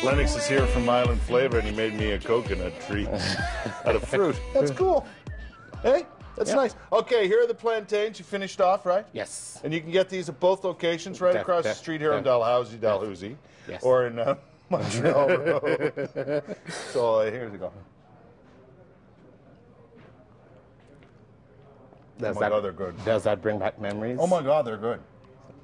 Lennox is here from Island Flava, and he made me a coconut treat out of fruit. That's cool. Hey, that's nice. Okay, here are the plantains. You finished off, right? Yes. And you can get these at both locations, right across the street here in Dalhousie, yes. or in Montreal Road. So here we go. Oh my God, they're good. Does that bring back memories? Oh my God, they're good.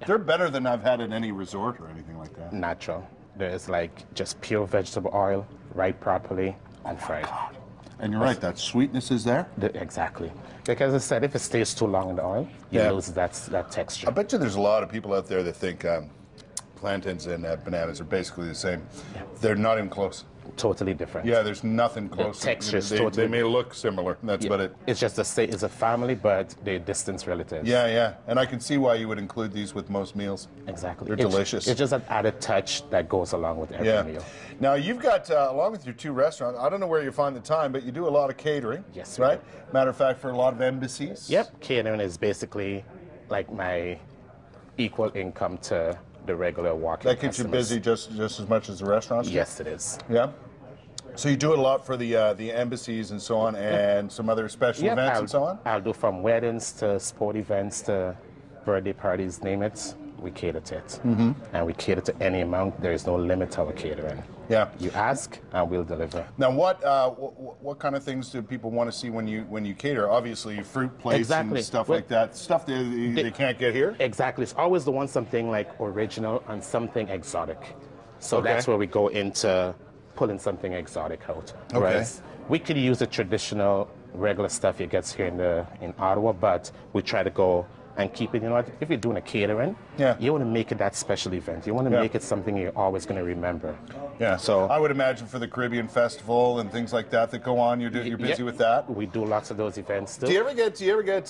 They're better than I've had in any resort or anything like that. Natural. There's like just pure vegetable oil, right properly, and fried. God. And you're right, that sweetness is there? Exactly. Because as I said, if it stays too long in the oil, you lose that texture. I bet you there's a lot of people out there that think plantains and bananas are basically the same. Yeah. They're not even close. Totally different. Yeah, there's nothing close. The texture is they may look similar, and that's about it. It's just it's a family, but they're distant relatives. Yeah, yeah. And I can see why you would include these with most meals. Exactly. They're delicious. It's just an added touch that goes along with every meal. Now, you've got, along with your two restaurants, I don't know where you find the time, but you do a lot of catering. Yes, right? Matter of fact, for a lot of embassies. Yep. Catering is basically like my equal income to the regular walking That keeps customers. you busy just as much as the restaurants? Yes, it is. Yeah. So you do it a lot for the embassies and so on, and some other special events and so on? I'll do from weddings to sport events to birthday parties, name it. We cater to it. And we cater to any amount. There is no limit to our catering. Yeah. You ask, and we'll deliver. Now, what kind of things do people want to see when you cater? Obviously, fruit plates and stuff like that. Stuff they can't get here? Exactly. It's always the one something like original and something exotic. So that's where we go into pulling something exotic out. Okay. We could use the traditional regular stuff you get here in Ottawa, but we try to go and keep it. You know what? If you're doing a catering, you want to make it that special event. You want to make it something you're always going to remember. Yeah. So I would imagine for the Caribbean Festival and things like that go on, you're busy with that. We do lots of those events too. Do you ever get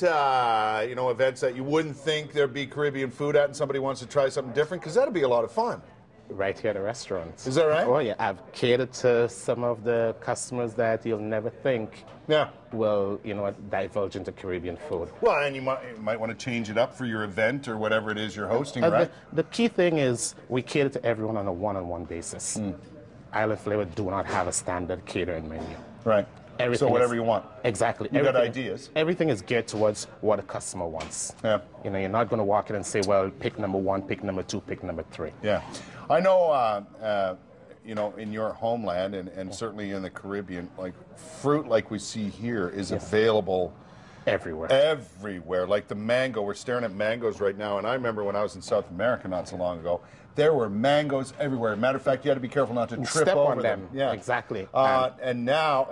events that you wouldn't think there'd be Caribbean food at, and somebody wants to try something different? Because that'd be a lot of fun. Right here at the restaurant. Is that right? Oh yeah, I've catered to some of the customers that you'll never think will, divulge into Caribbean food. Well, and you might want to change it up for your event or whatever it is you're hosting, right? The key thing is we cater to everyone on a one-on-one basis. Island Flava do not have a standard catering menu. Right. So whatever you want. Exactly. You got ideas. Everything is geared towards what a customer wants. Yeah. You're not going to walk in and say, well, pick number 1, pick number 2, pick number 3. Yeah. I know, in your homeland and certainly in the Caribbean, like fruit like we see here is available everywhere. Everywhere. Like the mango. We're staring at mangoes right now. And I remember when I was in South America not so long ago, there were mangoes everywhere. Matter of fact, you had to be careful not to trip over them. Yeah, exactly. And now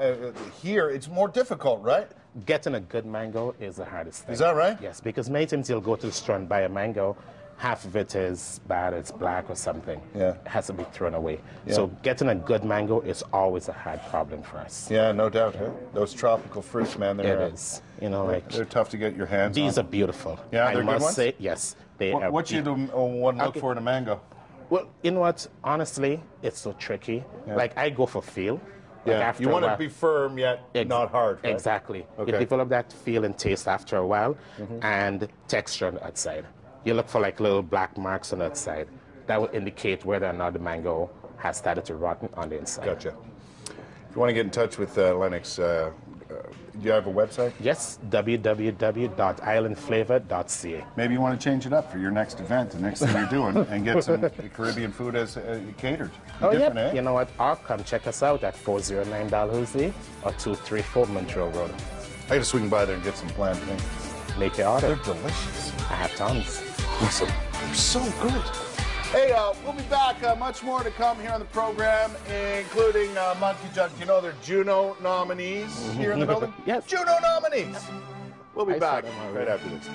here it's more difficult, right? Getting a good mango is the hardest thing. Is that right? Yes, because many times you'll go to the store and buy a mango, half of it is bad, it's black or something. Yeah. It has to be thrown away. Yeah. So getting a good mango is always a hard problem for us. Yeah, no doubt. Those tropical fruits, man, they're tough to get your hands on. These are beautiful. Yeah, they're good ones? Say, yes, they are. What you want to look for in a mango? Well, you know what? Honestly, it's so tricky. Yeah. Like, I go for feel. Yeah, you want to be firm yet not hard. Right? Exactly. Okay. You develop that feel and taste after a while, and texture on the outside. You look for like little black marks on the outside. That will indicate whether or not the mango has started to rotten on the inside. Gotcha. If you want to get in touch with Lennox, do you have a website? Yes, www.islandflavor.ca. Maybe you want to change it up for your next event, the next thing you're doing, and get some Caribbean food as catered. Oh, yeah. You know what? Or come check us out at 409 Dalhousie or 234 Montreal Road. I got to swing by there and get some plantains. Make your order. They're delicious. I have tons. Awesome. They're so good. Hey, we'll be back. Much more to come here on the program, including Monkey Junk. You know they're Juno nominees here in the building? Yes. Juno nominees. We'll be back right after this.